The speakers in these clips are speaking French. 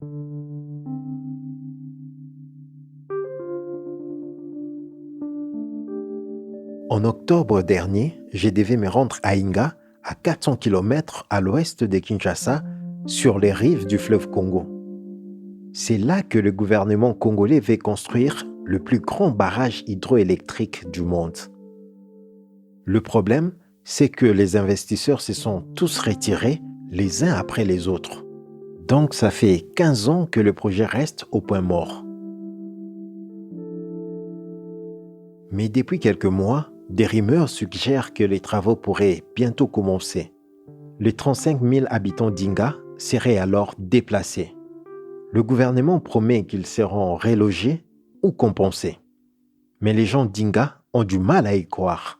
En octobre dernier, j'ai devais me rendre à Inga, à 400 km à l'ouest de Kinshasa, sur les rives du fleuve Congo. C'est là que le gouvernement congolais veut construire le plus grand barrage hydroélectrique du monde. Le problème, c'est que les investisseurs se sont tous retirés les uns après les autres. Donc ça fait 15 ans que le projet reste au point mort. Mais depuis quelques mois, des rumeurs suggèrent que les travaux pourraient bientôt commencer. Les 35 000 habitants d'Inga seraient alors déplacés. Le gouvernement promet qu'ils seront relogés ou compensés. Mais les gens d'Inga ont du mal à y croire.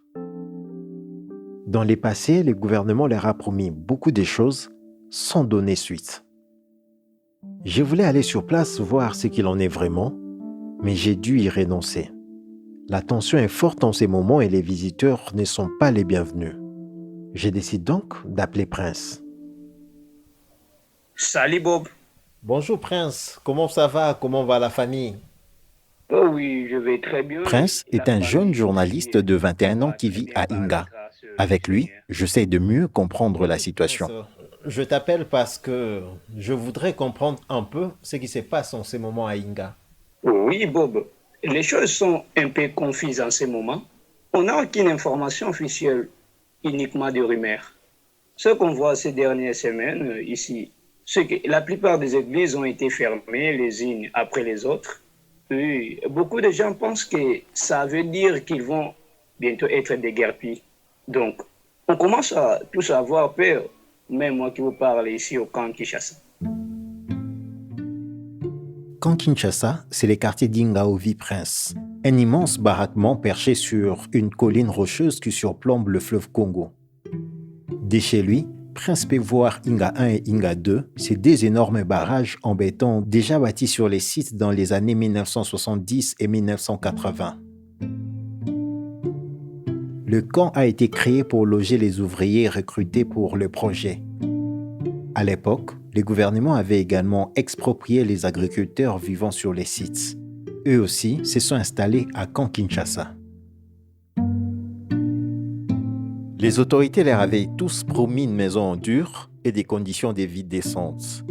Dans les passés, le gouvernement leur a promis beaucoup de choses sans donner suite. Je voulais aller sur place voir ce qu'il en est vraiment, mais j'ai dû y renoncer. La tension est forte en ces moments et les visiteurs ne sont pas les bienvenus. Je décide donc d'appeler Prince. Salut Bob. Bonjour Prince, comment ça va? Comment va la famille? Oh oui, je vais très bien. Prince Et est la un jeune famille journaliste aussi, de ça 21 ans va qui très vit bien à par la Inga. grâce du Avec lui, Seigneur. j'essaie de mieux comprendre la situation. Prince, je t'appelle parce que je voudrais comprendre un peu ce qui se passe en ce moment à Inga. Oui, Bob. Les choses sont un peu confuses en ce moment. On n'a aucune information officielle, uniquement des rumeurs. Ce qu'on voit ces dernières semaines ici, c'est que la plupart des églises ont été fermées les unes après les autres. Oui, beaucoup de gens pensent que ça veut dire qu'ils vont bientôt être déguerpis. Donc, on commence à tous avoir peur, même moi qui vous parle ici au camp Kinshasa. Quand Kinshasa, c'est le quartier d'Inga où vit Prince, un immense baraquement perché sur une colline rocheuse qui surplombe le fleuve Congo. Dès chez lui, Prince peut voir Inga 1 et Inga 2, ces deux énormes barrages en béton déjà bâtis sur les sites dans les années 1970 et 1980. Le camp a été créé pour loger les ouvriers recrutés pour le projet. À l'époque, le gouvernement avait également exproprié les agriculteurs vivant sur les sites. Eux aussi se sont installés à Camp Kinshasa. Les autorités leur avaient tous promis une maison en dur et des conditions de vie décentes.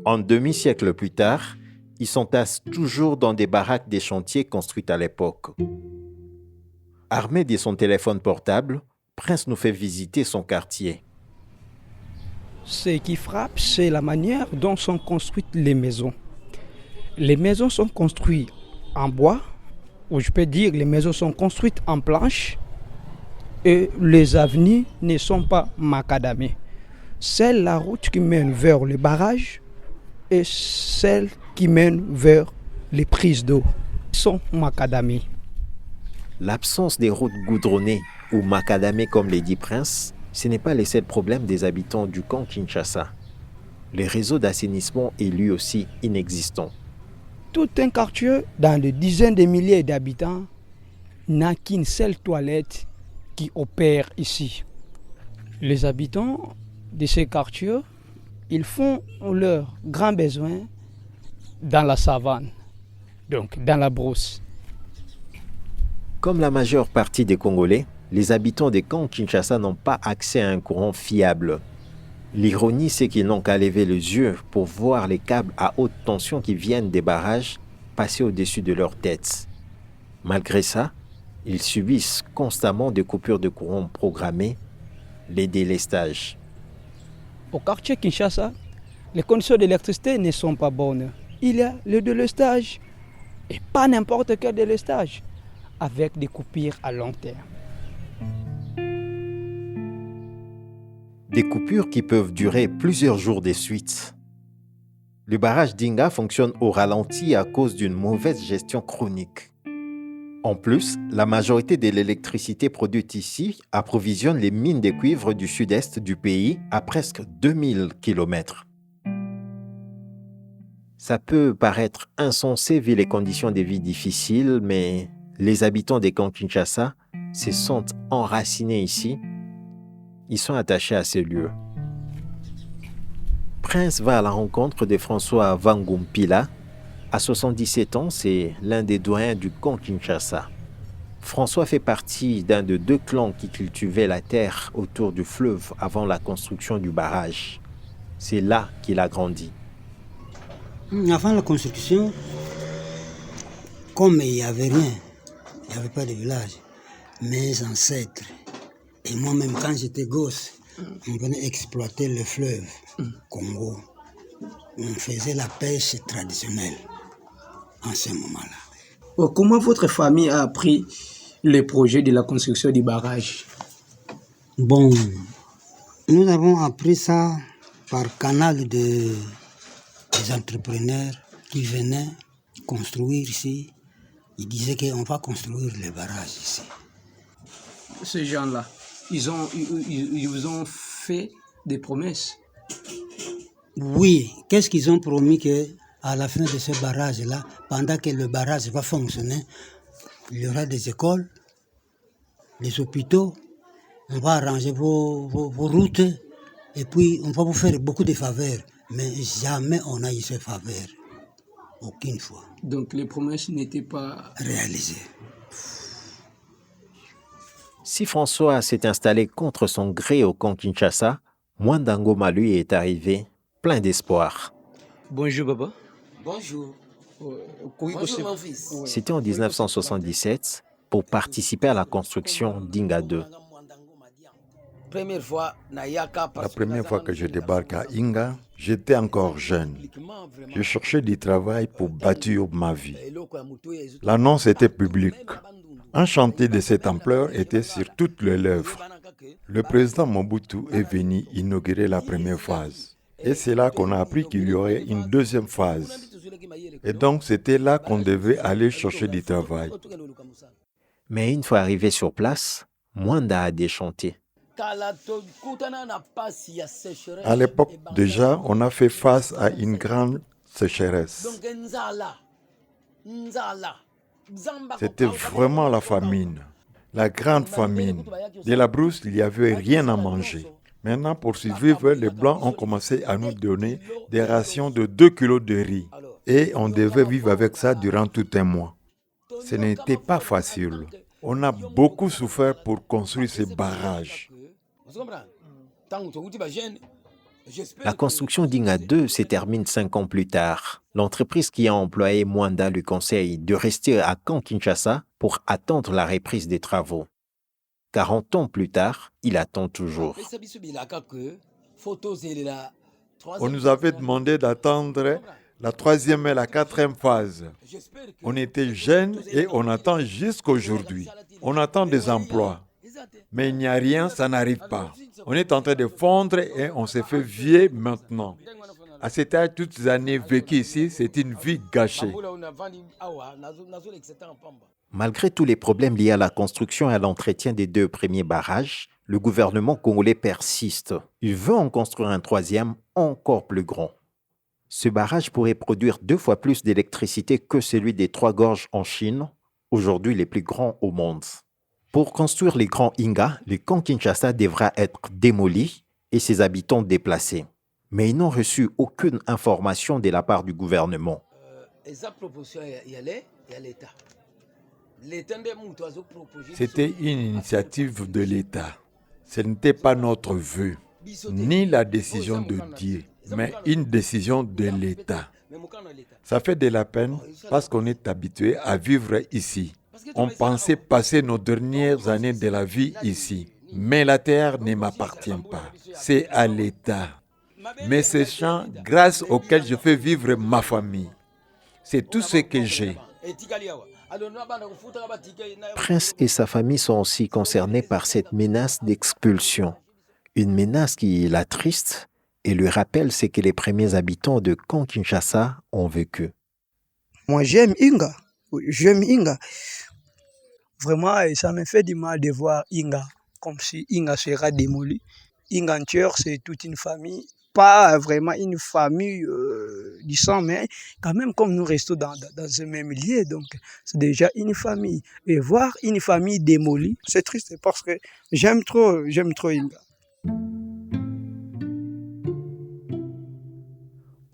Un demi-siècle plus tard, ils s'entassent toujours dans des baraques des chantiers construites à l'époque. Armé de son téléphone portable, Prince nous fait visiter son quartier. Ce qui frappe, c'est la manière dont sont construites les maisons. Les maisons sont construites en bois, ou je peux dire les maisons sont construites en planches, et les avenues ne sont pas macadamées. C'est la route qui mène vers le barrage et celle qui mène vers les prises d'eau sont macadamées. L'absence des routes goudronnées ou macadamées comme les dit Prince, ce n'est pas le seul problème des habitants du camp Kinshasa. Le réseau d'assainissement est lui aussi inexistant. Tout un quartier dans des dizaines de milliers d'habitants n'a qu'une seule toilette qui opère ici. Les habitants de ces quartiers, ils font leurs grands besoins dans la savane, donc dans la brousse. Comme la majeure partie des Congolais, les habitants des camps Kinshasa n'ont pas accès à un courant fiable. L'ironie, c'est qu'ils n'ont qu'à lever les yeux pour voir les câbles à haute tension qui viennent des barrages passer au-dessus de leurs têtes. Malgré ça, ils subissent constamment des coupures de courant programmées, les délestages. Au quartier Kinshasa, les conditions d'électricité ne sont pas bonnes. Il y a le délestage, et pas n'importe quel délestage, avec des coupures à long terme. Des coupures qui peuvent durer plusieurs jours de suite. Le barrage d'Inga fonctionne au ralenti à cause d'une mauvaise gestion chronique. En plus, la majorité de l'électricité produite ici approvisionne les mines de cuivre du sud-est du pays à presque 2000 km. Ça peut paraître insensé vu les conditions de vie difficiles, mais les habitants des camps Kinshasa se sentent enracinés ici. Ils sont attachés à ces lieux. Prince va à la rencontre de François Vangumpila. À 77 ans, c'est l'un des doyens du camp Kinshasa. François fait partie d'un de deux clans qui cultivaient la terre autour du fleuve avant la construction du barrage. C'est là qu'il a grandi. Avant la construction, comme il n'y avait rien, il n'y avait pas de village, mes ancêtres et moi-même quand j'étais gosse, on venait exploiter le fleuve Congo. On faisait la pêche traditionnelle en ce moment-là. Comment votre famille a appris le projet de la construction du barrage? Bon, nous avons appris ça par canal des entrepreneurs qui venaient construire ici. Ils disaient qu'on va construire le barrage ici. Ces gens-là, ils vous ont fait des promesses? Oui, qu'est-ce qu'ils ont promis qu'à la fin de ce barrage-là, pendant que le barrage va fonctionner, il y aura des écoles, des hôpitaux, on va arranger vos routes et puis on va vous faire beaucoup de faveurs. Mais jamais on n'a eu ces faveurs. Aucune fois. Donc les promesses n'étaient pas réalisées. Si François s'est installé contre son gré au camp Kinshasa, Mwanda Ngoma lui est arrivé plein d'espoir. Bonjour Baba. Bonjour. Bonjour mon fils. C'était en 1977 pour participer à la construction d'Inga 2. La première fois que je débarque à Inga, j'étais encore jeune. Je cherchais du travail pour bâtir ma vie. L'annonce était publique. Un chantier de cette ampleur était sur toutes les lèvres. Le président Mobutu est venu inaugurer la première phase. Et c'est là qu'on a appris qu'il y aurait une deuxième phase. Et donc c'était là qu'on devait aller chercher du travail. Mais une fois arrivé sur place, Mwanda a déchanté. À l'époque, déjà, on a fait face à une grande sécheresse. C'était vraiment la famine, la grande famine. De la brousse, il n'y avait rien à manger. Maintenant, pour survivre, les Blancs ont commencé à nous donner des rations de 2 kilos de riz. Et on devait vivre avec ça durant tout un mois. Ce n'était pas facile. On a beaucoup souffert pour construire ces barrages. La construction d'Inga 2 se termine 5 ans plus tard. L'entreprise qui a employé Mwanda lui conseille de rester à camp Kinshasa pour attendre la reprise des travaux. 40 ans plus tard, il attend toujours. On nous avait demandé d'attendre la 3e et la 4e phase. On était jeunes et on attend jusqu'aujourd'hui. On attend des emplois. Mais il n'y a rien, ça n'arrive pas. On est en train de fondre et on se fait vieux maintenant. À cet âge, toutes les années vécues ici, c'est une vie gâchée. Malgré tous les problèmes liés à la construction et à l'entretien des 2 premiers barrages, le gouvernement congolais persiste. Il veut en construire un 3e encore plus grand. Ce barrage pourrait produire 2 fois plus d'électricité que celui des 3 gorges en Chine, aujourd'hui les plus grands au monde. Pour construire les grands Inga, le camp Kinshasa devra être démoli et ses habitants déplacés. Mais ils n'ont reçu aucune information de la part du gouvernement. C'était une initiative de l'État. Ce n'était pas notre vœu, ni la décision de Dieu, mais une décision de l'État. Ça fait de la peine parce qu'on est habitué à vivre ici. On pensait passer nos dernières années de la vie ici. Mais la terre ne m'appartient pas. C'est à l'État. Mais ces champs, grâce auxquels je fais vivre ma famille, c'est tout ce que j'ai. Prince et sa famille sont aussi concernés par cette menace d'expulsion. Une menace qui l'attriste et lui rappelle ce que les premiers habitants de camp Kinshasa ont vécu. Moi, j'aime Inga. J'aime Inga. Vraiment, ça me fait du mal de voir Inga comme si Inga sera démoli. Inga entière, c'est toute une famille. Pas vraiment une famille du sang, mais quand même comme nous restons dans ce même lieu, donc c'est déjà une famille. Et voir une famille démolie, c'est triste parce que j'aime trop Inga.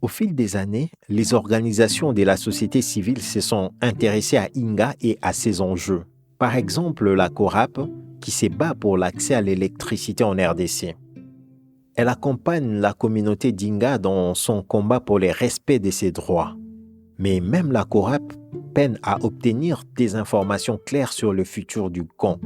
Au fil des années, les organisations de la société civile se sont intéressées à Inga et à ses enjeux. Par exemple, la CORAP, qui se bat pour l'accès à l'électricité en RDC. Elle accompagne la communauté d'Inga dans son combat pour le respect de ses droits. Mais même la CORAP peine à obtenir des informations claires sur le futur du camp.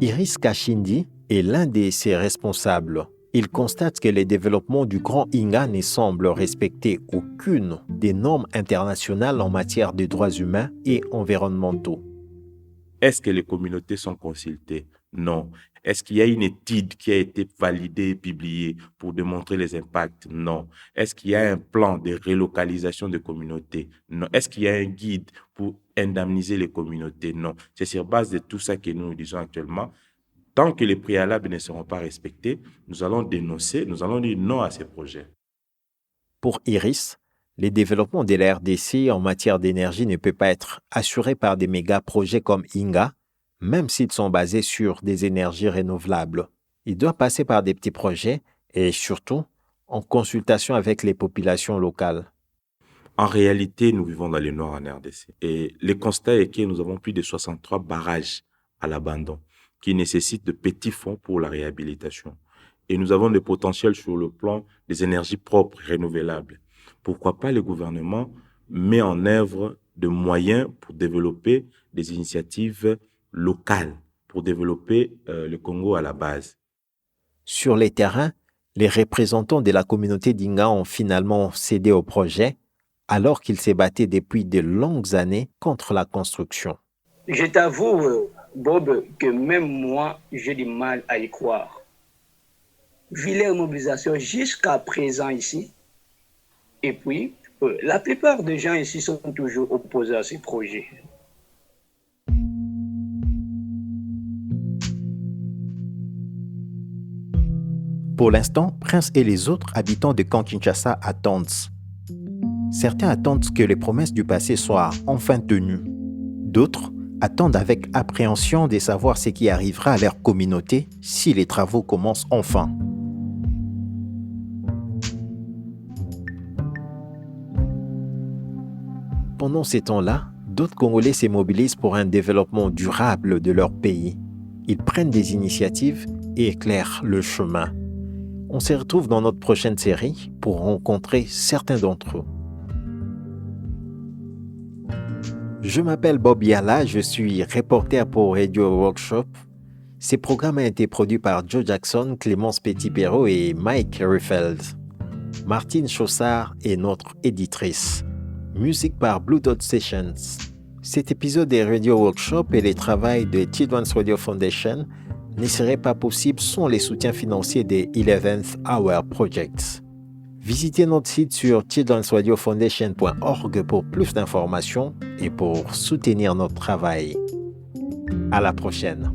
Iris Kashindi est l'un de ses responsables. Il constate que les développements du Grand Inga ne semblent respecter aucune des normes internationales en matière de droits humains et environnementaux. Est-ce que les communautés sont consultées? Non. Est-ce qu'il y a une étude qui a été validée et publiée pour démontrer les impacts? Non. Est-ce qu'il y a un plan de relocalisation de communautés? Non. Est-ce qu'il y a un guide pour indemniser les communautés? Non. C'est sur base de tout ça que nous disons actuellement. Tant que les préalables ne seront pas respectés, nous allons dénoncer, nous allons dire non à ces projets. Pour Iris, les développements de la RDC en matière d'énergie ne peuvent pas être assurés par des méga-projets comme Inga, même s'ils sont basés sur des énergies renouvelables. Ils doivent passer par des petits projets et surtout en consultation avec les populations locales. En réalité, nous vivons dans le nord en RDC. Et le constat est que nous avons plus de 63 barrages à l'abandon qui nécessitent de petits fonds pour la réhabilitation. Et nous avons des potentiels sur le plan des énergies propres, renouvelables. Pourquoi pas le gouvernement met en œuvre des moyens pour développer des initiatives locales, pour développer le Congo à la base. Sur les terrains, les représentants de la communauté d'Inga ont finalement cédé au projet, alors qu'ils se battaient depuis de longues années contre la construction. Je t'avoue, Bob, que même moi, j'ai du mal à y croire. Vu les mobilisations jusqu'à présent ici, et puis, la plupart des gens ici sont toujours opposés à ces projets. Pour l'instant, Prince et les autres habitants de Camp Kinshasa attendent. Certains attendent que les promesses du passé soient enfin tenues. D'autres attendent avec appréhension de savoir ce qui arrivera à leur communauté si les travaux commencent enfin. Pendant ces temps-là, d'autres Congolais se mobilisent pour un développement durable de leur pays. Ils prennent des initiatives et éclairent le chemin. On se retrouve dans notre prochaine série pour rencontrer certains d'entre eux. Je m'appelle Bob Yala, je suis reporter pour Radio Workshop. Ce programme a été produit par Joe Jackson, Clémence Petit-Perrault et Mike Riffeld. Martine Chaussard est notre éditrice. Musique par Blue Dot Sessions. Cet épisode des Radio Workshop et les travaux de Children's Radio Foundation ne seraient pas possibles sans les soutiens financiers des 11th Hour Projects. Visitez notre site sur childrensradiofoundation.org pour plus d'informations et pour soutenir notre travail. À la prochaine.